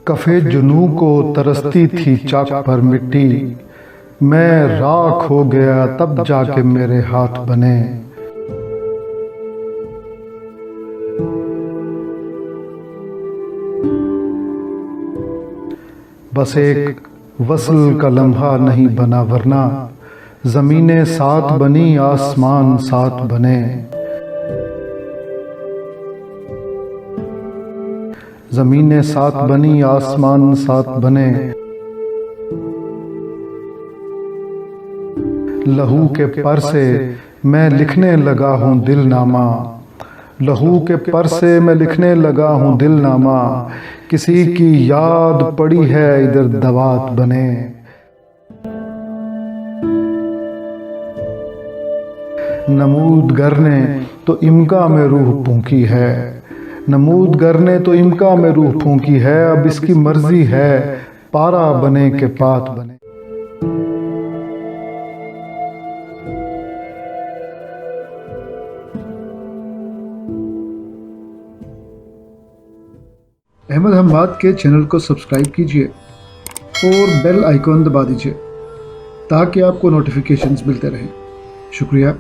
Cafe जुनू को तरसती थी चाक पर मिट्टी, मैं राख हो गया तब जाके मेरे हाथ बने। बस एक वस्ल का लम्हा नहीं बना वरना ज़मीनें सात बनी आसमान सात बने। ज़मीनें सात बनी आसमान सात बने। लहू के पर से मैं लिखने लगा हूँ दिलनामा, लहू के पर से मैं लिखने लगा हूँ दिलनामा। किसी की याद पड़ी है इधर दवात बने। नमूदगर ने तो इम्का में रूह फूंकी है, नमूदगर ने तो इम्का में रूह फूंकी है। अब इसकी मर्जी है पारा बने के पात बने। अहमद हम्माद के चैनल को सब्सक्राइब कीजिए और बेल आइकॉन दबा दीजिए ताकि आपको नोटिफिकेशंस मिलते रहें। शुक्रिया।